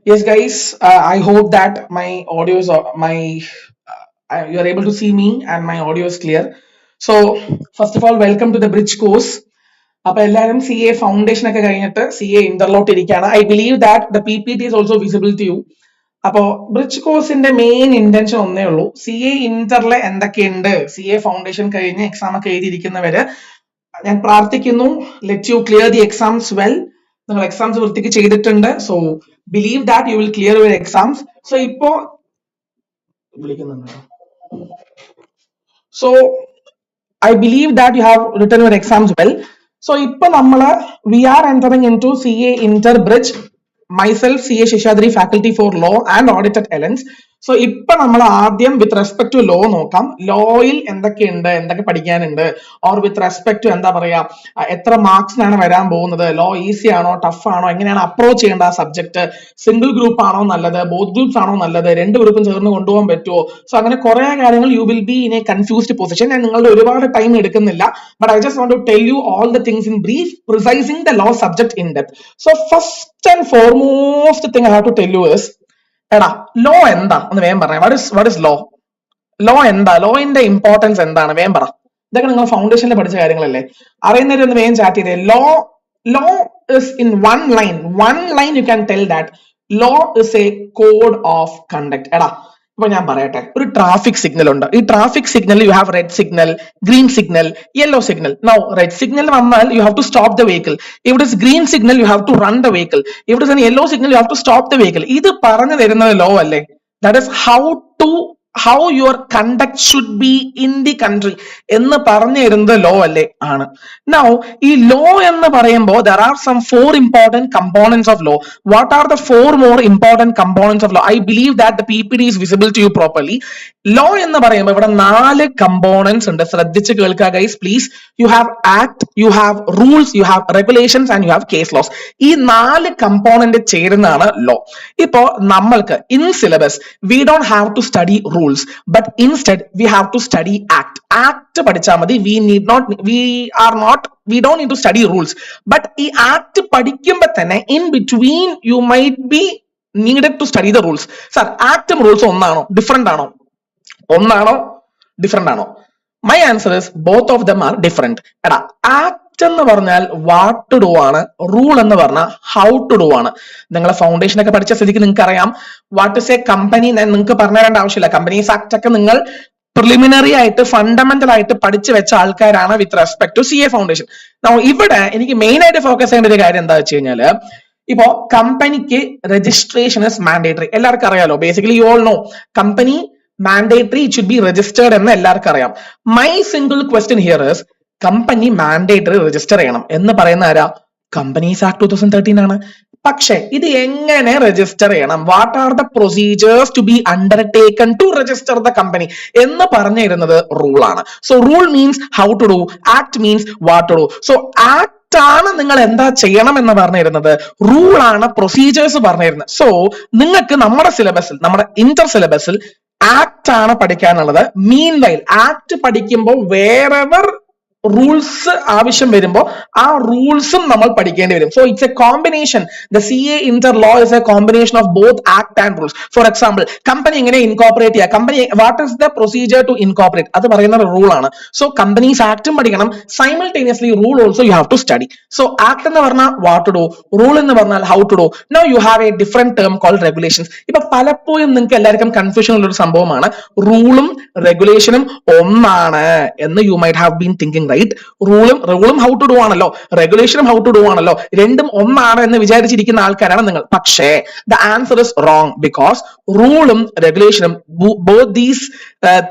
Yes, guys. I hope that my audio is you are able to see me and my audio is clear. So, first of all, welcome to the bridge course. അപ്പോൾ എല്ലാവരും C A foundation ഒക്കെ കഴിഞ്ഞിട്ട് C A ഇന്റർലോട്ട് ഇരിക്കുകയാണ്. I believe that the P P T is also visible to you. അപ്പോൾ bridge കോഴ്സിന്റെ main intention ഒന്നേ ഉള്ളൂ. സി എ ഇന്ററിലെ എന്തൊക്കെയുണ്ട്, സി എ ഫൗണ്ടേഷൻ കഴിഞ്ഞ് എക്സാം ഒക്കെ എഴുതിയിരിക്കുന്നവര് ഞാൻ പ്രാർത്ഥിക്കുന്നു, let you clear the exams well. നിങ്ങൾ എക്സാംസ് വൃത്തിക്ക് ചെയ്തിട്ടുണ്ട്. So believe that you will clear your exams. So ഇപ്പോ വിളിക്കുന്നുണ്ട്. So I believe that you have written your exams well. So ഇപ്പൊ നമ്മള് we are entering into CA Interbridge. Myself, CA Sheshadri, faculty for law and audit at Ellens. So ഇപ്പൊ നമ്മൾ ആദ്യം വിത്ത് respect to law നോക്കാം. ലോയിൽ എന്തൊക്കെയുണ്ട്, എന്തൊക്കെ പഠിക്കാനുണ്ട്, or with respect to എന്താ പറയാ, എത്ര മാർക്സിനാണ് വരാൻ പോകുന്നത്, ലോ ഈസി ആണോ ടഫ് ആണോ, എങ്ങനെയാണ് അപ്രോച്ച് ചെയ്യേണ്ട ആ സബ്ജക്ട്, സിംഗിൾ ഗ്രൂപ്പ് ആണോ നല്ലത്, ബോത്ത് ഗ്രൂപ്പ്സ് ആണോ നല്ലത്, രണ്ട് ഗ്രൂപ്പും ചേർന്ന് കൊണ്ടുപോകാൻ പറ്റുമോ. സോ അങ്ങനെ കുറെ കാര്യങ്ങൾ you will be in a confused position. ഞാൻ നിങ്ങളുടെ ഒരുപാട് ടൈം എടുക്കുന്നില്ല, but I just want to tell you all the things in brief, precising the law subject in depth. So first and foremost thing I have to tell you is, എടാ law എന്താ ഒന്ന് വേഗം പറഞ്ഞേ. What is low? Law എന്താ? ലോയിന്റെ importance എന്താണ്? വേഗം പറ. ഇതൊക്കെ നിങ്ങൾ ഫൗണ്ടേഷനിൽ പഠിച്ച കാര്യങ്ങളല്ലേ. അറിയുന്നവര് ഒന്ന് വേഗം ചാറ്റ് ചെയ്തേ. Law is in one line you can tell that law is a code of conduct. എടാ ഇപ്പൊ ഞാൻ പറയട്ടെ, ഒരു ട്രാഫിക് സിഗ്നൽ ഉണ്ട്. ഈ traffic signal you have red signal, green signal, yellow signal. Now red signal വന്നാൽ you have to stop the vehicle. ഇവിടെ green signal you have to run the vehicle. ഇവിടെ yellow signal you have to stop the vehicle. ഇത് പറഞ്ഞു തരുന്നത് law അല്ലേ? That is how your conduct should be in the country എന്ന് പറഞ്ഞു തരുന്നത് law അല്ലേ? ആണ്. Now ഈ ലോ എന്ന് പറയുമ്പോൾ there are some four important components of law. What are the four more important components of law? I believe that the PPT is visible to you properly. Law എന്ന് പറയുമ്പോൾ ഇവിടെ 4 components ഉണ്ട്. ശ്രദ്ധിച്ച് കേൾക്കുക guys please. You have act, you have rules, you have regulations and you have case laws. ഈ 4 component ചേരുന്നതാണ് law. ഇപ്പോ നമ്മൾക്ക് in syllabus we don't have to study rules, but instead we have to study act പഠിച്ചാൽ മതി. we don't need to study rules, but ഈ act പഠിക്കുമ്പോൾ തന്നെ in between you might be needed to study the rules. sir act ഉം rules ഒന്നാണോ different ആണോ? ഒന്നാണോ different ആണോ? my answer is both of them are different. എടാ act എന്ന് പറഞ്ഞാൽ വാട്ട് ടു ഡു ആണ്, റൂൾ എന്ന് പറഞ്ഞാൽ ഹൗ ടു ഡു ആണ്. നിങ്ങളെ ഫൗണ്ടേഷൻ ഒക്കെ പഠിച്ച സ്ഥിതിക്ക് നിങ്ങൾക്ക് അറിയാം വാട്ട് ഇസ് എ കമ്പനി. നിങ്ങൾക്ക് പറഞ്ഞു തരേണ്ട ആവശ്യമില്ല. കമ്പനീസ് ആക്ട് ഒക്കെ നിങ്ങൾ പ്രിലിമിനറി ആയിട്ട് ഫണ്ടമെന്റൽ ആയിട്ട് പഠിച്ചു വെച്ച ആൾക്കാരാണ് with respect to C A foundation. ഇവിടെ എനിക്ക് മെയിൻ ആയിട്ട് ഫോക്കസ് ചെയ്യേണ്ട ഒരു കാര്യം എന്താ വെച്ച് കഴിഞ്ഞാല്, ഇപ്പോ കമ്പനിക്ക് രജിസ്ട്രേഷൻ ഇസ് മാൻഡേറ്ററി. എല്ലാവർക്കും അറിയാലോ. Basically you all no company mandatory, it should be registered എന്ന് എല്ലാവർക്കും അറിയാം. My single question here is, company mandatory register ചെയ്യണം എന്ന് പറയുന്ന ആരാ? കമ്പനീസ് ആക്ട് 2013 ആണ്. പക്ഷെ ഇത് എങ്ങനെ രജിസ്റ്റർ ചെയ്യണം, what are the procedures to be undertaken to register the company എന്ന് പറഞ്ഞിരുന്നത് റൂൾ ആണ്. So rule means how to do, act means what to do. So act ആണ് നിങ്ങൾ എന്താ ചെയ്യണം എന്ന് പറഞ്ഞിരുന്നത്, റൂൾ ആണ് പ്രൊസീജിയേഴ്സ് പറഞ്ഞിരുന്നത്. സോ നിങ്ങൾക്ക് നമ്മുടെ സിലബസിൽ, നമ്മുടെ ഇന്റർ സിലബസിൽ ആക്ട് ആണ് പഠിക്കാനുള്ളത്. മീൻ വൈൽ ആക്ട് പഠിക്കുമ്പോൾ വേറെവർ റൂൾസ് ആവശ്യം വരുമ്പോൾ ആ റൂൾസും നമ്മൾ പഠിക്കേണ്ടി വരും. So it's a combination. The C A inter law is a combination of both act and rules. For example, company എങ്ങനെ ഇൻകോപ്പറേറ്റ് ചെയ്യുക, company what is the procedure to incorporate, അത് പറയുന്ന റൂൾ ആണ്. സോ കമ്പനീസ് ആക്ടും പഠിക്കണം, simultaneously rule also you have to study. So act എന്ന് പറഞ്ഞാൽ what to do, rule എന്ന് പറഞ്ഞാൽ how to do. Now you have a different term called regulations. ഇപ്പൊ പലപ്പോഴും നിങ്ങൾക്ക് എല്ലാവർക്കും കൺഫ്യൂഷൻ ഉള്ള ഒരു സംഭവമാണ്, റൂളും റെഗുലേഷനും ഒന്നാണ് എന്ന് you might have been thinking. റൂളും ഹൗ ടു ഡു ആണല്ലോ, റെഗുലേഷനും ഹൗ ടു ഡു ആണല്ലോ, രണ്ടും ഒന്നാണ് എന്ന് വിചാരിച്ചിരിക്കുന്ന ആൾക്കാരാണ് നിങ്ങൾ. പക്ഷേ the answer is wrong, because റൂളും റെഗുലേഷനും both these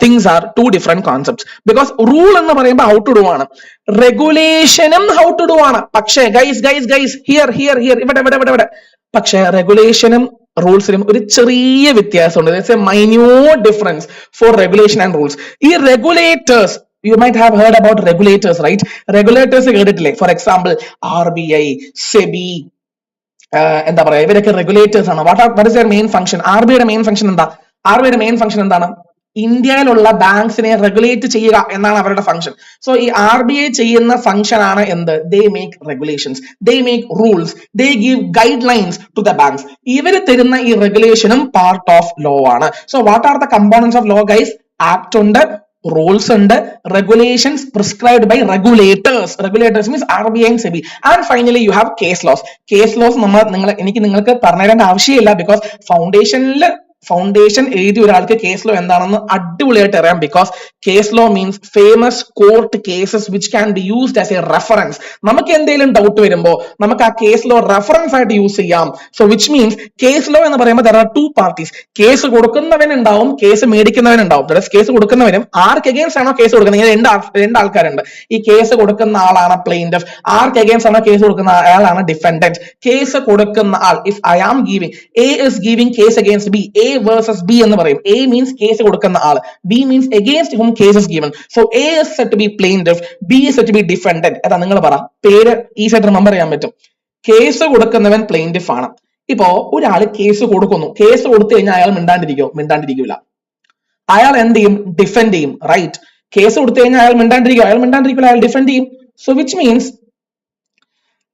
things are two different concepts. Because rule എന്ന് പറയുമ്പോൾ ഹൗ ടു ഡു ആണ്, റെഗുലേഷനും ഹൗ ടു ഡു ആണ്. പക്ഷേ ഗൈസ് ഹിയർ ഇവിടെ പക്ഷേ റെഗുലേഷനും റൂൾസിനും ഒരു ചെറിയ വ്യത്യാസമുണ്ട്. It's a minute difference for regulation and rules. ഈ regulators, you might have heard about regulators, right? Regulators കേട്ടിട്ടില്ലേ? ഫോർ എക്സാമ്പിൾ RBI, SEBI, എന്താ പറയാ, ഇവരൊക്കെ റെഗുലേറ്റേഴ്സ് ആണ്. What is their main function? RBIയുടെ മെയിൻ ഫംഗ്ഷൻ എന്താ? RBIയുടെ മെയിൻ ഫംഗ്ഷൻ എന്താണ്? ഇന്ത്യയിലുള്ള ബാങ്ക്സിനെ റെഗുലേറ്റ് ചെയ്യുക എന്നാണ് അവരുടെ ഫംഗ്ഷൻ. സോ ഈ RBI ചെയ്യുന്ന ഫംഗ്ഷൻ ആണ് എന്ത്? They make regulations, they make rules, they give guidelines to the banks. ഇവര് തരുന്ന ഈ റെഗുലേഷനും പാർട്ട് ഓഫ് ലോ ആണ്. So what are the components of law guys? Act ഉണ്ട്, rules ഉണ്ട്, regulations prescribed by regulators. Regulators means RBI and SEBI. And finally you have case laws. Case laws എനിക്ക് നിങ്ങൾക്ക് പറഞ്ഞു തരേണ്ട ആവശ്യമില്ല, ബിക്കോസ് ഫൗണ്ടേഷൻ എഴുതിയ ഒരാൾക്ക് കേസ് ലോ എന്താണെന്ന് അടിപൊളിയായിട്ട് അറിയാം. Because case law means famous court cases which can be used as a reference. നമുക്ക് എന്തെങ്കിലും ഡൗട്ട് വരുമ്പോൾ നമുക്ക് ആ കേസ് ലോ റെഫറൻസ് ആയിട്ട് യൂസ് ചെയ്യാം. So which means case law എന്ന് പറയുമ്പോൾ there are two parties. Case കൊടുക്കുന്നവനുണ്ടാവും, കേസ് മേടിക്കുന്നവനുണ്ടാവും. കേസ് കൊടുക്കുന്നവരും ആർക്ക് അഗെയിൻസ്റ്റ് ആണോ കേസ് കൊടുക്കുന്നത്, ഇങ്ങനെ രണ്ട് ആൾക്കാരുണ്ട്. ഈ കേസ് കൊടുക്കുന്ന ആളാണ് പ്ലെയിന്റിഫ്, ആർക്ക് അഗെയിൻസ്റ്റ് ആണോ കേസ് കൊടുക്കുന്ന ആളാണ് ഡിഫെൻഡന്റ്. കേസ് കൊടുക്കുന്ന ആൾ, if I am giving, A is giving case against B, A versus B എന്ന് പറയും. A means കേസ് കൊടുക്കുന്ന ആൾ, B means against whom case is given. So A is said to be plaintiff, B is said to be defendant. അതാ നിങ്ങൾ പറ, പേര് ഈ side remember ചെയ്യാൻ പറ്റും. കേസ് കൊടുക്കുന്നവൻ പ്ലെയിന്റിഫ് ആണ്. ഇപ്പോ ഒരാള് കേസ് കൊടുക്കുന്നു, കേസ് കൊടുത്തു കഴിഞ്ഞാൽ അയാൾ മിണ്ടാണ്ടിരിക്കില്ല. അയാൾ എന്ത് ചെയ്യും? ഡിഫെൻഡ് ചെയ്യും, റൈറ്റ്? കേസ് കൊടുത്തു കഴിഞ്ഞാൽ അയാൾ മിണ്ടാണ്ടിരിക്കില്ല, അയാൾ ഡിഫെൻഡ് ചെയ്യും. സോ വിച്ച് മീൻസ്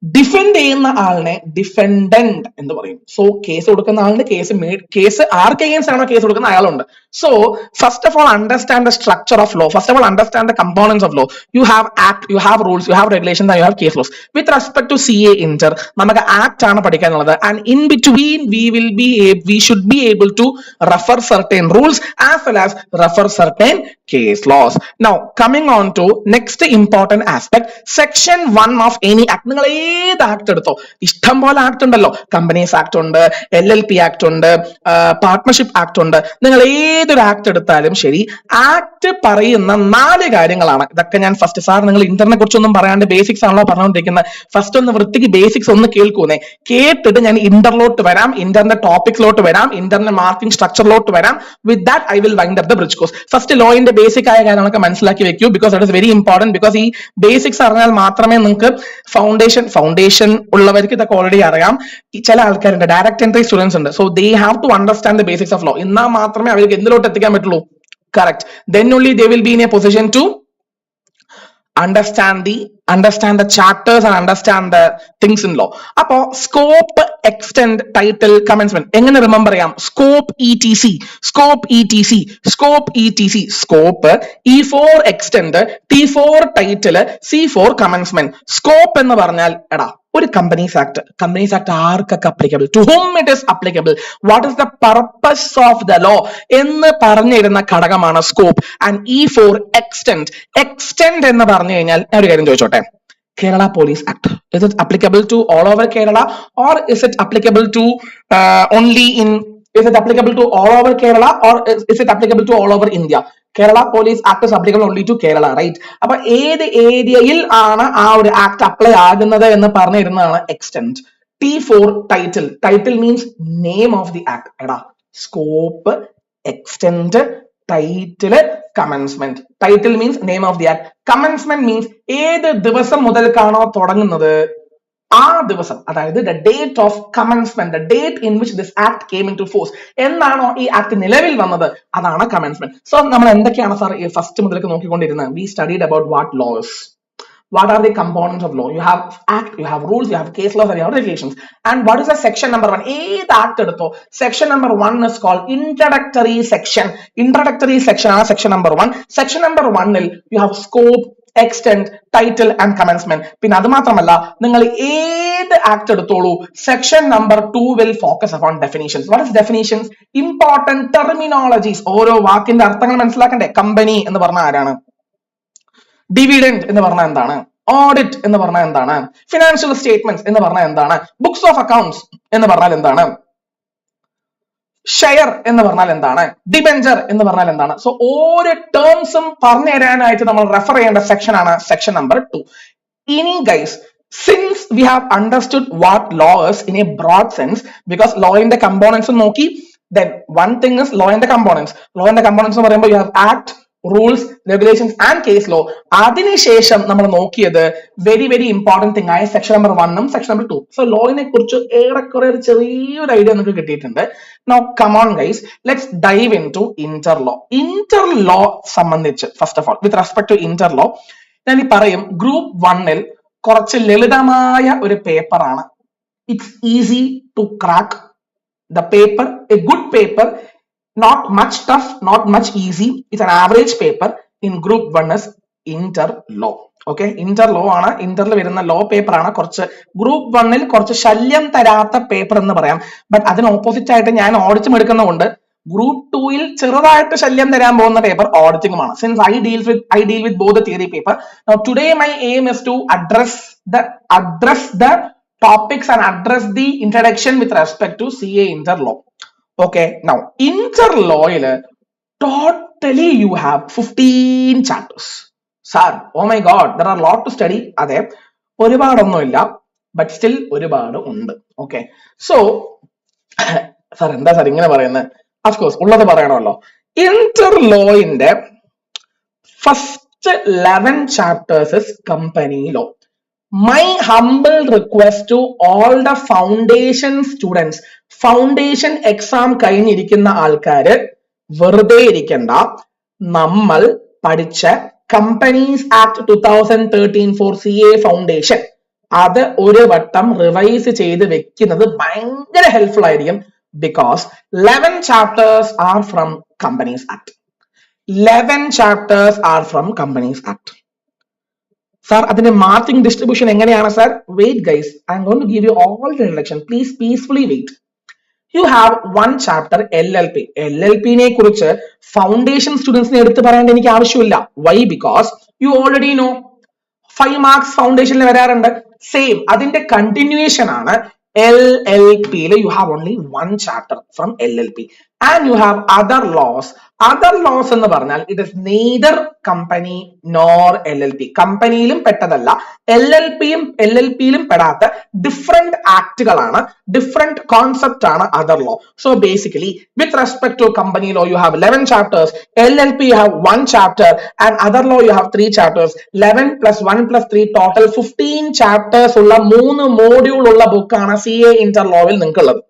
ഡിഫെൻഡ് ചെയ്യുന്ന ആളിനെ ഡിഫെൻഡന്റ് എന്ന് പറയും. സോ കേസ് കൊടുക്കുന്ന ആളിന് കേസ് ആർക്ക് അഗെയിൻസ്റ്റ് ആണോ കേസ് കൊടുക്കുന്ന അയാളുണ്ട്. So first of all understand the structure of law, first of all understand the components of law. You have act, you have rules, you have regulations and you have case laws. With respect to CA inter നമുക്ക് act ആണ് പഠിക്കാനുള്ളത്. And in between we should be able to refer certain rules as well as refer certain case laws. Now coming on to next important aspect, section 1 of any act. നിങ്ങൾ ഏത് act എടുത്തോ, ഇഷ്ടം പോലെ act ഉണ്ടല്ലോ. Companies act ഉണ്ട്, LLP act ഉണ്ട്, partnership act ഉണ്ട്. നിങ്ങൾ ഏതൊരു ആക്ട് എടുത്താലും ശരി, ആക്ട് പറയുന്ന 4 കാര്യങ്ങളാണ്. ഇതൊക്കെ ഞാൻ ഫസ്റ്റ്, സാർ നിങ്ങൾ ഇന്ററിനെ കുറിച്ചൊന്നും പറയാണ്ട് ബേസിക്സ് ആണല്ലോ പറഞ്ഞുകൊണ്ടിരിക്കുന്നത്, ഫസ്റ്റ് ഒന്ന് വൃത്തിക്ക് ബേസിക്സ് ഒന്ന് കേൾക്കൂന്നേ. കേട്ടിട്ട് ഞാൻ ഇന്ററിലോട്ട് വരാം, ഇന്ററിന്റെ ടോപ്പിക്സിലോട്ട് വരാം, ഇന്ററിന്റെ മാർക്കിംഗ് സ്ട്രക്ചറിലോട്ട് വരാം. With that I will wind up the bridge course. First ലോയിന്റെ ബേസിക് ആയ കാര്യങ്ങളൊക്കെ മനസ്സിലാക്കി വെക്കൂ, because that is very important. Because ഈ ബേസിക്സ് അറിഞ്ഞാൽ മാത്രമേ നിങ്ങൾക്ക് ഫൗണ്ടേഷൻ ഉള്ളവർക്ക് ഇതൊക്കെ ഓൾറെഡി അറിയാം. ചില ആൾക്കാരുണ്ട്, ഡയറക്ട് എൻട്രി സ്റ്റുഡൻസ് ഉണ്ട്. So they have to understand the basics of law. എന്നാൽ മാത്രമേ അവർക്ക് എന്തിലോട്ട് എത്തിക്കാൻ പറ്റുള്ളൂ? Correct. Then only they will be in a position to understand the chapters and understand the things in law. അപ്പോ scope, extend, title, commencement എങ്ങനെ remember ചെയ്യാം? Scope scope, E4 extend, T4 title, C4 commencement. Scope എന്ന് പറഞ്ഞാൽ എടാ ഒരു companies act ആർക്കൊക്കെ applicable, to whom it is applicable, what is the purpose of the law എന്ന് പറഞ്ഞിരുന്ന ഘടകമാണ് സ്കോപ്പ്. ആൻഡ് E4 എക്സ്റ്റെൻഡ് എന്ന് പറഞ്ഞു കഴിഞ്ഞാൽ ഞാൻ ഒരു കാര്യം ചോദിച്ചോട്ടെ, Kerala Police Act, is it applicable to all over Kerala, or is it applicable to is it applicable to all over Kerala, or is it applicable to all over India? Kerala Police Act is applicable only to Kerala, right? അപ്പൊ ഏത് ഏരിയയിൽ ആണ് ആ ഒരു act apply ആകുന്നത് എന്ന് പറഞ്ഞിരുന്നതാണ് extend. T4 title means name of the act. എടാ scope, extend, title, commencement. Title means name of the act, commencement means ഏത് ദിവസം മുതൽക്കാണോ തുടങ്ങുന്നത് ആ ദിവസം, അതായത് the date of commencement, the date in which this act came into force, എന്നാണോ ഈ act നിലവിൽ വന്നത്, അതാണ് കമൻസ്മെന്റ്. സോ നമ്മൾ എന്തൊക്കെയാണ് സാർ ഈ first മുതലേക്ക് നോക്കിക്കൊണ്ടിരുന്നത്? We studied about what are the components of law. You have act, you have rules, you have case laws, and you have regulations. And what is the section number 1? ഏത് act എടുത്തോ, section number 1 is called introductory section ആണ് section number 1. section number 1 you have scope, extent, title and commencement. പിന്നെ അത് മാത്രമല്ല, നിങ്ങൾ ഏത് act എടുത്തോളൂ, section number 2 will focus upon definitions. What is definitions? Important terminologies. ഓരോ വാക്കിന്റെ അർത്ഥങ്ങൾ മനസ്സിലാക്കണ്ടേ? കമ്പനി എന്ന് പറഞ്ഞാൽ ആരാണ്, ഡിവിഡൻഡ് എന്ന് പറഞ്ഞാൽ എന്താണ്, ഓഡിറ്റ് എന്ന് പറഞ്ഞാൽ എന്താണ്, ഫിനാൻഷ്യൽ സ്റ്റേറ്റ്മെന്റ്സ് എന്ന് പറഞ്ഞാൽ എന്താണ്, ബുക്സ് ഓഫ് അക്കൗണ്ട്സ് എന്ന് പറഞ്ഞാൽ എന്താണ്, ഷെയർ എന്ന് പറഞ്ഞാൽ എന്താണ്, ഡിബെഞ്ചർ എന്ന് പറഞ്ഞാൽ എന്താണ്. സോ ഓരോ ടേംസും പറഞ്ഞു തരാനായിട്ട് നമ്മൾ റെഫർ ചെയ്യേണ്ട സെക്ഷൻ ആണ് സെക്ഷൻ നമ്പർ 2. ഇനി guys, since we have understood what law is in a broad sense, because law in the components നോക്കി, then one thing is law in the components എന്ന് പറയുമ്പോൾ you have act, rules, regulations and case law. അതിനുശേഷം നമ്മൾ നോക്കിയത് very very important thing ആയ section number 1 section number 2. So ലോയിനെ കുറിച്ച് ഏറെക്കുറെ ഒരു ചെറിയൊരു ഐഡിയ നിങ്ങൾക്ക് കിട്ടിയിട്ടുണ്ട്. Now come on guys, let's dive in to inter law. Inter law സംബന്ധിച്ച് first of all with respect to inter law ഞാൻ ഈ പറയും, ഗ്രൂപ്പ് 1 കുറച്ച് ലളിതമായ ഒരു പേപ്പറാണ്. It's easy to crack the paper, a good paper, not much tough, not much easy. It's an average paper in group 1 is inter law. Okay, inter law ആണ്, ഇന്ററിൽ വരുന്ന law paper ആണ്. കുറച്ച് ഗ്രൂപ്പ് 1 കുറച്ച് ശല്യം തരാത്ത പേപ്പർ എന്ന് പറയാം. But അതിന് ഓപ്പോസിറ്റ് ആയിട്ട് ഞാൻ ഓഡിറ്റും എടുക്കുന്നതുകൊണ്ട് ഗ്രൂപ്പ് 2 ചെറുതായിട്ട് ശല്യം തരാൻ പോകുന്ന പേപ്പർ ഓഡിറ്റിംഗുമാണ്. Since I deal with both the theory paper. Now today my aim is to address the topics and address the introduction with respect to CA inter law. Okay, now inter law totally you have 15 chapters. Sir, oh my god, there are a lot to study. Ade ഒരുപാടൊന്നുമില്ല, but still ഒരുപാട് ഉണ്ട്. Okay, so sir എന്താ sir ഇങ്ങനെ പറയുന്നത്? Of course ഉള്ളത് പറയണമല്ലോ. Inter ലോയിന്റെ first 11 chapters is company law. My humble request to all the foundation students, foundation exam കഴിഞ്ഞിരിക്കുന്ന ആൾക്കാര് വെറുതെ ഇരിക്കണ്ട. നമ്മൾ പഠിച്ച companies act 2013 for CA foundation അത് ഒരു വട്ടം റിവൈസ് ചെയ്ത് വെക്കുന്നത് ഭയങ്കര ഹെൽപ്ഫുൾ ആയിരിക്കും. Because 11 chapters are from Companies Act. 11 chapters are from Companies Act. Sir, അതിന്റെ മാർക്കിംഗ് ഡിസ്ട്രിബ്യൂഷൻ എങ്ങനെയാണ് sir? Wait guys, I'm going to give you all the introduction. Please peacefully wait. You have 1 chapter LLP. LLP കുറിച്ച് foundation സ്റ്റുഡൻസിനെ എടുത്ത് പറയേണ്ട എനിക്ക് ആവശ്യമില്ല. Why? Because you already know 5 marks ഫൗണ്ടേഷനിൽ വരാറുണ്ട്. സെയിം അതിന്റെ കണ്ടിന്യൂവേഷൻ ആണ് LLP. You have only 1 chapter from LLP and you have other laws. Other laws എന്ന് പറഞ്ഞാൽ it is neither company nor LLP. കമ്പനിയിലും പെട്ടതല്ല, LLPയിലും പെടാത്ത ഡിഫറെന്റ് ആക്ടുകളാണ്, ഡിഫറെന്റ് കോൺസെപ്റ്റ് ആണ് other law. So basically with respect to company law you have 11 chapters, LLP you have 1 chapter and other law you have 3 chapters. 11 plus 1 plus 3 total 15 chapters ഉള്ള 3 module ഉള്ള ബുക്കാണ് CA Inter ലോയിൽ നിങ്ങൾക്കുള്ളത്.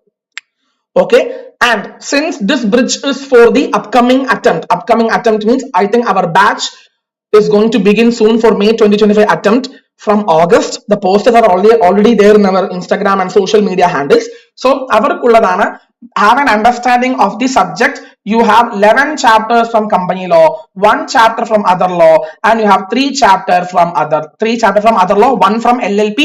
Okay, and since this bridge is for the upcoming attempt means I think our batch is going to begin soon for May 2025 attempt from August. The posters are already there in our Instagram and social media handles. So avarkulladana, have an understanding of the subject. You have 11 chapters from company law, 1 chapter from other law, and you have 3 chapters from other law, 1 from LLP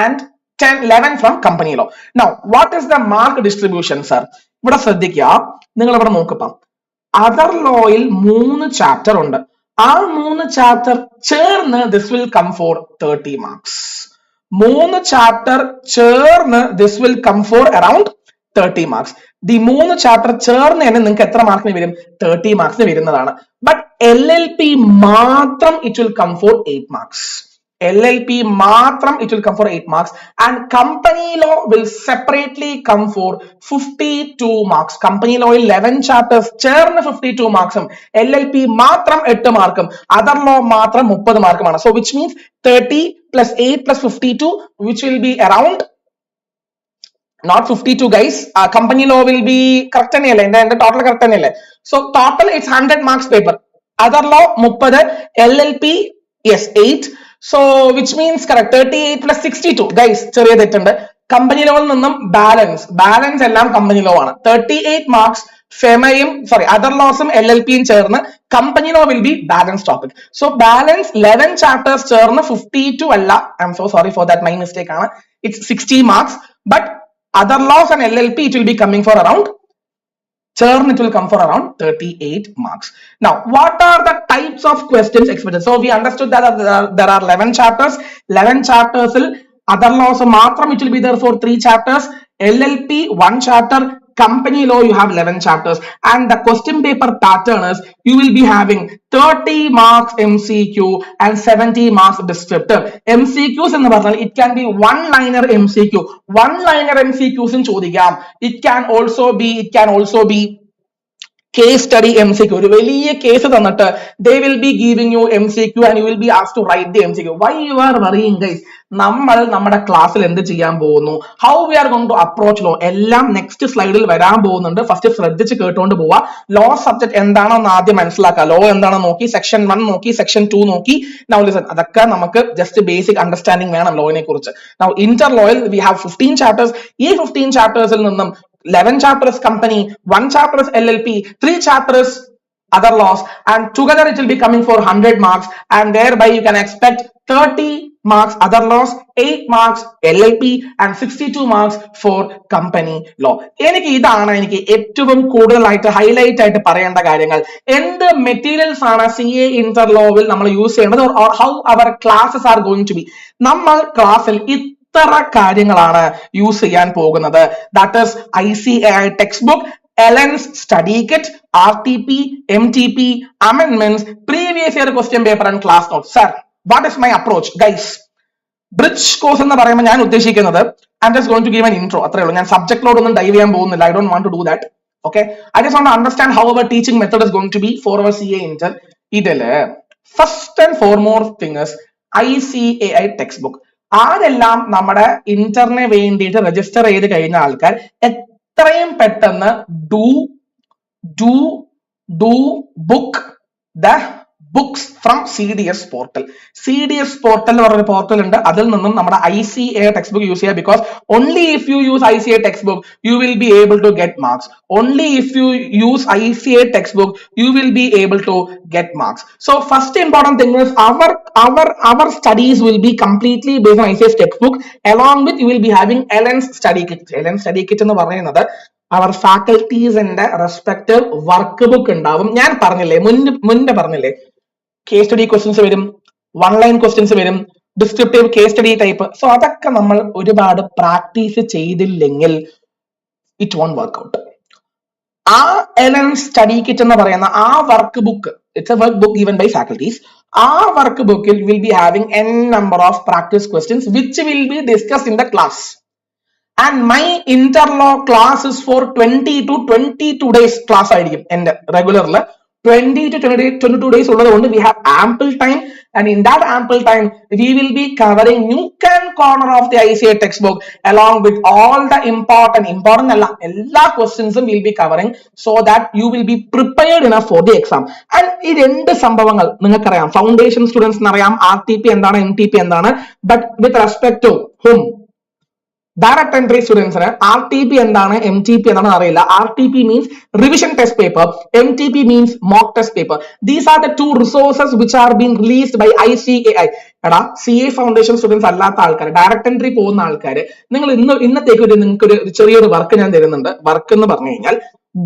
and 11 from company law. Now what is the mark distribution sir? ഇവിടെ ശ്രദ്ധിക്കുക, നിങ്ങൾ ഇവിടെ നോക്കപ്പം other ലോയിൽ 3 chapter ഉണ്ട്. ആ 3 chapter ചേർന്ന് this will come for 30 marks. 3 chapter ചേർന്ന് this will come for around 30 marks. The 3 chapter ചേർന്ന് തന്നെ നിങ്ങൾക്ക് എത്ര മാർക്കിന് വരും? 30 മാർക്സിന് വരുന്നതാണ്. But LLP മാത്രം it will come for 8 marks. LLP matram it will come for 8 marks and company law will separately come for 52 marks. Company law 11 chapters ചേർന്ന് 52 marks ഉം LLP മാത്രം 8 മാർക്കും other law മാത്രം 30 മാർക്കുമാണ്. So which means 30 plus 8 plus 52 which will be around not 52 guys. Company law will be correct തന്നെയല്ലേ? എൻ്റെ total correct തന്നെയല്ലേ? So total it's 100 marks paper. Other law 30, LLP yes 8. So which means correct 38 plus 62 guys, ചെറിയ തെറ്റുണ്ട്. Company ലോയിൽ നിന്നും balance എല്ലാം company law ആണ്. 38 marks ഫെമയും other ലോസും LLPയും ചേർന്ന് company law will be balance topic. So balance 11 chapters ചേർന്ന് 52 അല്ല, I'm so sorry for that, my mistake ആണ്. It's 60 marks, but other laws and LLP it will be coming for around Churn it will come for around 38 marks. Now, what are the types of questions expected? So we understood that there are 11 chapters. 11 chapters other laws matram it will be there for 3 chapters. LLP 1 chapter. Company law you have 11 chapters, and the question paper pattern is you will be having 30 marks MCQ and 70 marks descriptive. MCQs എന്ന് പറഞ്ഞാൽ it can be one liner MCQs in ചോദിക്കാം. It can also be case study MCQ ഒരു വലിയ case തന്നിട്ട് they will be giving you MCQ and you will be asked to write the MCQ. Why you are worrying guys? നമ്മൾ നമ്മുടെ ക്ലാസ്സിൽ എന്ത് ചെയ്യാൻ പോകുന്നു, how we are going to approach law എല്ലാം നെക്സ്റ്റ് സ്ലൈഡിൽ വരാൻ പോകുന്നുണ്ട്. ഫസ്റ്റ് ശ്രദ്ധിച്ച് കേട്ടുകൊണ്ട് പോവാ. ലോ സബ്ജക്ട് എന്താണെന്ന് ആദ്യം മനസ്സിലാക്കുക. ലോ എന്താണെന്ന് നോക്കി, സെക്ഷൻ 1 നോക്കി, സെക്ഷൻ 2 നോക്കി. Now listen, അതൊക്കെ നമുക്ക് ജസ്റ്റ് ബേസിക് അണ്ടർസ്റ്റാൻഡിങ് വേണം ലോയിനെ കുറിച്ച്. Now ഇന്റർ ലോയിൽ we have 15 chapters. ഈ 15 chaptersൽ നിന്നും 11 chapters company, 1 chapter is LLP, 3 chapters other laws, and together it will be coming for 100 marks, and thereby you can expect 30 marks other laws, 8 marks LLP, and 62 marks for company law. എനിക്ക് ഇതാണ് എനിക്ക് ഏറ്റവും കൂടുതലായിട്ട് highlight ആയിട്ട് പറയേണ്ട കാര്യങ്ങൾ. എന്ത് materials ആണ് CA ഇന്റർ ലോവിൽ നമ്മൾ യൂസ് ചെയ്യേണ്ടത്, or how our classes are going to be. നമ്മൾ ക്ലാസ്സിൽ ഇത്ര കാര്യങ്ങളാണ് യൂസ് ചെയ്യാൻ പോകുന്നത്. That is ICAI text book, Ellen's study kit, RTP, MTP, amendments, previous year question paper and class notes. Sir, what is my approach? Guys, bridge course എന്ന് പറയുമ്പോൾ ഞാൻ ഉദ്ദേശിക്കുന്നത് I'm just going to give an intro. അത്രേ ഉള്ളൂ. ഞാൻ സബ്ജക്റ്റിലോടൊന്നും dive ചെയ്യാൻ പോകുന്നില്ല. I don't want to do that. Okay? I just want to understand how our teaching method is going to be for our CA inter. ഇതില് first and foremost thing is ICAI text book. ആരെല്ലാം നമ്മുടെ ഇന്ററിന് വേണ്ടിയിട്ട് register ചെയ്ത് കഴിഞ്ഞ ആൾക്കാർ എത്രയും പെട്ടെന്ന് do book the books from CDS portal. CDS portal എന്ന് പറഞ്ഞൊരു പോർട്ടൽ ഉണ്ട്. അതിൽ നിന്നും നമ്മുടെ ICAI ടെക്സ്റ്റ് ബുക്ക് യൂസ് ചെയ്യുക. Because only if you use ICAI text book you will be able to get marks. Only if you use ICAI text book you will be able to get marks. So first important thing is our studies will be completely based on ICAI text book. Along with you will be having Ellen's study kit. Ellen's study kit എന്ന് പറയുന്നത് അവർ ഫാക്കൽറ്റീസിന്റെ respective work book ഉണ്ടാവും. ഞാൻ പറഞ്ഞില്ലേ, മുന്നേ പറഞ്ഞില്ലേ, case study questions വരും, 1 line questions വരും, descriptive case study type. So അതൊക്കെ നമ്മൾ ഒരുപാട് പ്രാക്ടീസ് ചെയ്തില്ലെങ്കിൽ ഇറ്റ് വോണ്ട് വർക്ക് ഔട്ട്. ആ എലൻ സ്റ്റഡി കിറ്റ് എന്ന് പറയുന്ന ആ work book, it's a work book given by faculties. ആ വർക്ക് ബുക്കിൽ will be having n number of practice questions which will be discussed in the class. And my interlaw class is for 20 to 22 days class ആയിരിക്കും എന്റെ റെഗുലറില്. 20 to 22 days ഉള്ളത് കൊണ്ട് we have ample time, and in that ample time we will be covering nook and corner of the ICAI textbook along with all the important അല്ല എല്ലാ ക്വസ്റ്റ്യൻസും will be covering so that you will be prepared enough for the exam. And ഈ രണ്ട് സംഭവങ്ങൾ നിങ്ങൾക്കറിയാം, foundation സ്റ്റുഡൻസിന് അറിയാം RTP എന്താണ്, MTP എന്താണ്. But with respect to whom, direct entry സ്റ്റുഡൻസിന് RTP എന്താണ്, MTP എന്താണെന്ന് അറിയില്ല. RTP means revision test paper, MTP means mock test paper. These are the two resources which are being released by ICAI. എടാ CA foundation students അല്ലാത്ത ആൾക്കാർ, direct entry പോകുന്ന ആൾക്കാർ, നിങ്ങൾ ഇന്നത്തേക്ക് നിങ്ങൾക്ക് ഒരു ചെറിയൊരു വർക്ക് ഞാൻ തരുന്നുണ്ട്. വർക്ക് എന്ന് പറഞ്ഞു കഴിഞ്ഞാൽ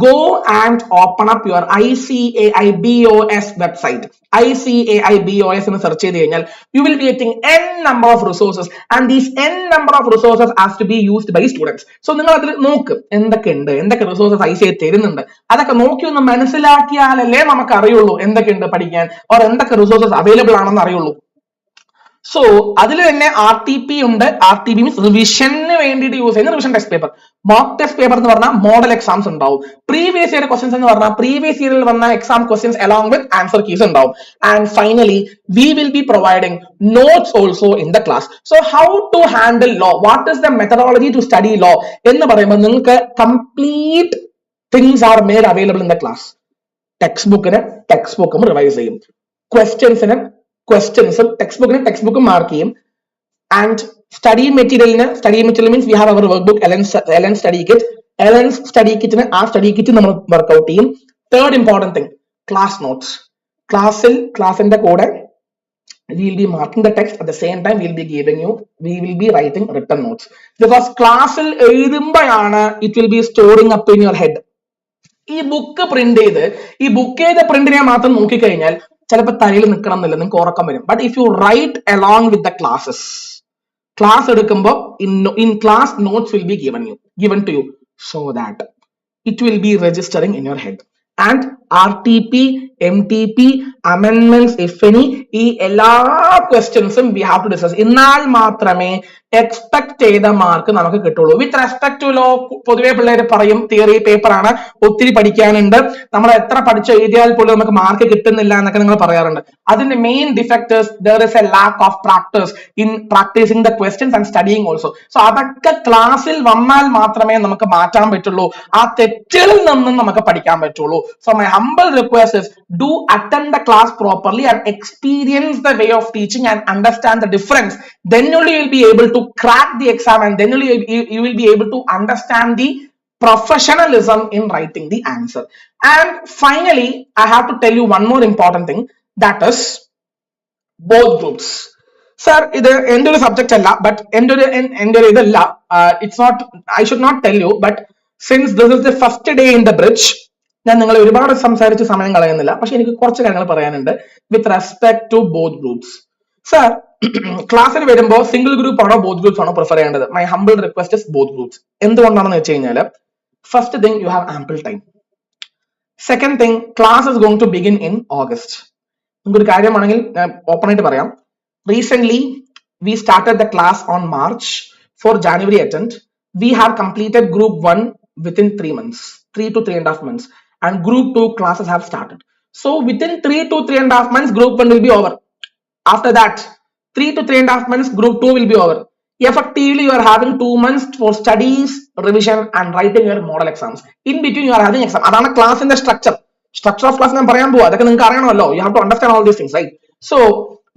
go and open up your ICAI BOS website. ICAI BOS എന്ന് സെർച്ച് ചെയ്ത് കഴിഞ്ഞാൽ you will be getting n number of resources, and these n number of resources has to be used by students. So നിങ്ങൾ അതിൽ നോക്ക് എന്തൊക്കെ resources ICAI തരുന്നുണ്ട്. അതൊക്കെ നോക്കി ഒന്ന് മനസ്സിലാക്കിയാലല്ലേ നമുക്ക് അറിയുള്ളൂ എന്തൊക്കെയുണ്ട് പഠിക്കാൻ, or എന്തൊക്കെ റിസോഴ്സസ് അവൈലബിൾ ആണെന്ന് അറിയുള്ളൂ. സോ അതിൽ തന്നെ RTP ഉണ്ട്. RTP മീൻസ് റിവിഷന് വേണ്ടിയിട്ട് യൂസ് ചെയ്യുന്ന revision test paper. Mock test paper എന്ന് പറഞ്ഞാൽ മോഡൽ എക്സാംസ് ഉണ്ടാവും. പ്രീവിയസ് ഇയർ ക്വസ്റ്റ്യൻസ് എന്ന് പറഞ്ഞാൽ പ്രീവിയസ് ഇയറിൽ വന്ന exam questions along with answer keys ഉണ്ടാവും. And finally we will be providing notes also in the class. So how to handle law, what is the methodology to study law എന്ന് പറയുമ്പോൾ നിങ്ങൾക്ക് complete things are made available in the class. Text ബുക്കും റിവൈസ് ചെയ്യും, ക്വസ്റ്റ്യൻസും text ബുക്കും mark ചെയ്യും. And study material means we have our work book Elan study kit. Elan's study കിറ്റിന് ആ സ്റ്റഡി കിറ്റ് നമ്മൾ വർക്ക്ഔട്ട് ചെയ്യും. Third important thing, class notes. ക്ലാസിന്റെ കൂടെ we will be marking the text, at the same time we will be writing written notes, because ക്ലാസ്സിൽ എഴുതുമ്പോഴാണ് it will be storing up in your head. ഈ book ചെയ്ത പ്രിന്റിനെ മാത്രം നോക്കിക്കഴിഞ്ഞാൽ ചിലപ്പോൾ തലയിൽ നിൽക്കണം എന്നില്ല, നിങ്ങൾക്ക് ഉറക്കം വരും. But if you write along with the class എടുക്കുമ്പോൾ in class notes will be given to you so that it will be registering in your head. And RTP, MTP, amendments, if any, ഈ എല്ലാ ക്വസ്റ്റ്യൻസും we have to discuss. എന്നാൽ മാത്രമേ expect ചെയ്ത mark നമുക്ക് കിട്ടുള്ളൂ. വിത്ത് respect to law, പൊതുവെ പിള്ളേർ പറയും തിയറി പേപ്പർ ആണ്, ഒത്തിരി പഠിക്കാനുണ്ട്, നമ്മൾ എത്ര പഠിച്ച് എഴുതിയാൽ പോലും നമുക്ക് മാർക്ക് കിട്ടുന്നില്ല എന്നൊക്കെ നിങ്ങൾ പറയാറുണ്ട്. അതിന്റെ main defect there is a lack of practice in practicing the questions and studying also. So അതൊക്കെ ക്ലാസ്സിൽ വന്നാൽ മാത്രമേ നമുക്ക് മാറ്റാൻ പറ്റുള്ളൂ, ആ തെറ്റുകളിൽ നിന്നും നമുക്ക് പഠിക്കാൻ പറ്റുള്ളൂ. So my humble request is do attend the class properly and experience the way of teaching and understand the difference. Then only you will be able to crack the exam, and then only you will be able to understand the professionalism in writing the answer. And finally, I have to tell you one more important thing, that is both groups. Sir, ഇത് എൻ്റെ ഒരു subject അല്ല, but എൻ്റെ ഒരു ഇതല്ല, it's not, I should not tell you, but since this is the first day in the bridge, ഞാൻ നിങ്ങളെ ഒരുപാട് സംസാരിച്ച് സമയം കളയുന്നില്ല, പക്ഷെ എനിക്ക് കുറച്ച് കാര്യങ്ങൾ പറയാനുണ്ട് with respect to both groups. Sir, ക്ലാസ്സിൽ വരുമ്പോൾ സിംഗിൾ ഗ്രൂപ്പ് ആണോ ബോത്ത് ഗ്രൂപ്പ്സ് ആണോ പ്രിഫർ ചെയ്യേണ്ടത്? My humble request is both groups. എന്തുകൊണ്ടാണെന്ന് വെച്ച് കഴിഞ്ഞാൽ, first thing, you have ample time. Second thing, class is going to begin in August. നിങ്ങൾക്കൊരു കാര്യമാണെങ്കിൽ ഞാൻ ഓപ്പൺ ആയിട്ട് പറയാം, recently we started the class on March for January attempt. We have completed group 1 within 3 months, 3 to 3.5 months, and group 2 classes have started. So within 3 to 3.5 months group 1 will be over. After that 3 to 3.5 months group 2 will be over. Effectively you are having 2 months for studies, revision and writing your model exams. In between you are having exam. Adana class in the structure of class ഞാൻ പറയാൻ പോവാ, അതൊക്കെ നിങ്ങൾക്ക് അറിയണമല്ലോ. You have to understand all these things, right? So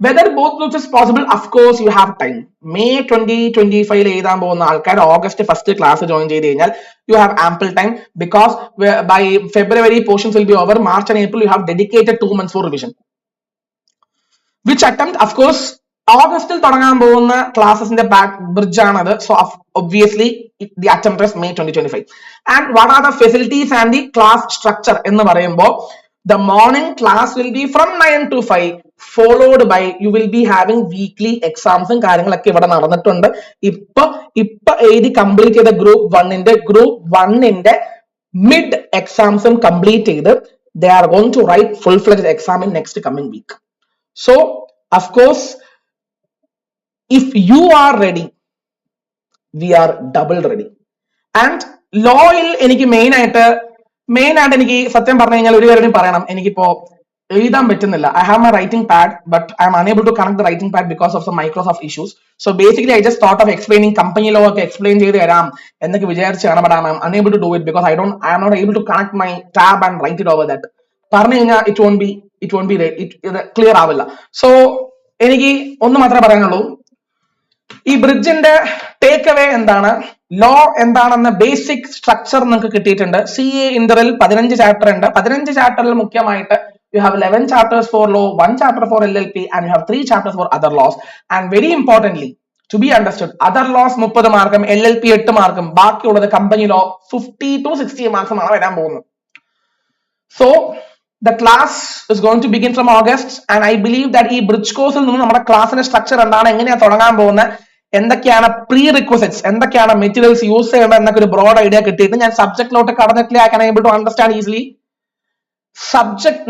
whether both groups is possible, of course you have time. May 2025 എഴുതാൻ പോകുന്ന ആൾക്കാർ August first class join ചെയ്ത് കഴിഞ്ഞാൽ you have ample time, because by February portions will be over. March and April you have dedicated 2 months for revision. Which attempt, of course, ഓഗസ്റ്റിൽ തുടങ്ങാൻ പോകുന്ന ക്ലാസസിന്റെ back bridge ആണത്. So obviously the attempt is May 2025. And what are the facilities and the class structure എന്ന് പറയുമ്പോൾ, the morning class will be from 9 to 5, followed by you will be having weekly exams ഉം കാര്യങ്ങളൊക്കെ ഇവിടെ നടന്നിട്ടുണ്ട്. ഇപ്പൊ എഴുതി complete ചെയ്ത group 1ന്റെ mid എക്സാംസും complete ചെയ്ത് they are going to write full-fledged exam in next coming week. So of course, if you are ready, we are double ready. And ലോയിൽ എനിക്ക് main ആയിട്ട് എനിക്ക് സത്യം പറഞ്ഞു കഴിഞ്ഞാൽ ഒരു കാര്യം പറയണം, എനിക്കിപ്പോ എഴുതാൻ പറ്റുന്നില്ല. I have my writing pad, but I am unable to connect the writing pad because of some Microsoft issues. So basically I just thought of explaining company law ഒക്കെ explain ചെയ്ത് തരാം എന്നൊക്കെ വിചാരിച്ചാണ്, but I am unable to do it because I am not able to connect my tab and write it over that. പറഞ്ഞു കഴിഞ്ഞാൽ it won't be clear ആവില്ല. So എനിക്ക് ഒന്ന് മാത്രമേ പറയാനുള്ളൂ, ഈ ബ്രിഡ്ജിന്റെ ടേക്ക് അവേ എന്താണ്, ലോ എന്താണെന്ന ബേസിക് സ്ട്രക്ചർ നിങ്ങൾക്ക് കിട്ടിയിട്ടുണ്ട്. CA ഇന്ററൽ 15 ചാപ്റ്റർ ഉണ്ട്. 15 ചാപ്റ്ററിൽ മുഖ്യമായിട്ട് you have 11 chapters for law, 1 chapter for LLP, and you have 3 chapters for other laws. And very importantly to be understood, other laws 30 മാർക്കും, LLP 8 മാർക്കും, ബാക്കിയുള്ളത് company law 50 to 60 മാർക്സുമാണ് വരാൻ പോകുന്നത്. So the class is going to begin from August, and I believe that ഈ bridge കോഴ്സിൽ നിന്ന് നമ്മുടെ ക്ലാസ്സിന്റെ സ്ട്രക്ചർ എന്താണ്, എങ്ങനെയാ തുടങ്ങാൻ പോകുന്നത്, എന്തൊക്കെയാണ് പ്രീ റിക്വസിറ്റ്സ്, എന്തൊക്കെയാണ് മെറ്റീരിയൽസ് യൂസ് ചെയ്യേണ്ടത് എന്നൊക്കെ ഒരു ബ്രോഡ് ഐഡിയ കിട്ടിയിട്ട് ഞാൻ സബ്ജക്റ്റിലോട്ട് കടന്നിട്ടില്ല. I can able to understand easily subject.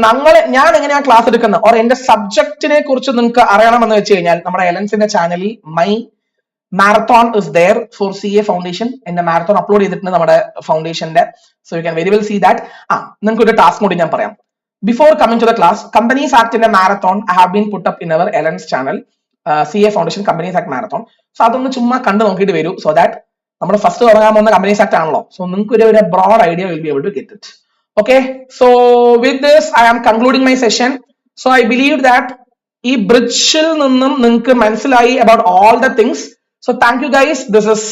ഞാൻ എങ്ങനെയാണ് ക്ലാസ് എടുക്കുന്നത്, ഓർ എന്റെ സബ്ജക്റ്റിനെ കുറിച്ച് നിങ്ങൾക്ക് അറിയണമെന്ന് വെച്ച് കഴിഞ്ഞാൽ നമ്മുടെ എലൻസിന്റെ ചാനലിൽ my marathon is there for CA foundation. എന്റെ മാരത്തോൺ അപ്ലോഡ് ചെയ്തിട്ടുണ്ട് നമ്മുടെ ഫൗണ്ടേഷന്റെ. So you can very well see that. നിങ്ങൾക്ക് ഒരു ടാസ്ക് കൂടി ഞാൻ പറയാം. Before coming to the class, Companies Act in a marathon I have been put up in our Ellen's channel, CA Foundation Companies Act Marathon. So അതൊന്ന് ചുമ്മാ കണ്ടു നോക്കിയിട്ട് വരൂ, സോ ദാറ്റ് നമ്മുടെ ഫസ്റ്റ് തുടങ്ങാൻ പോകുന്ന കമ്പനീസ് ആക്ട് ആണല്ലോ. സോ നിങ്ങൾക്ക് ഒരു broad idea will be able to get it. Okay, so with this I am concluding my session. So I believe that ഈ ബ്രിഡ്ജിൽ നിന്നും നിങ്ങൾക്ക് മനസ്സിലായി about all the things. So thank you guys. This is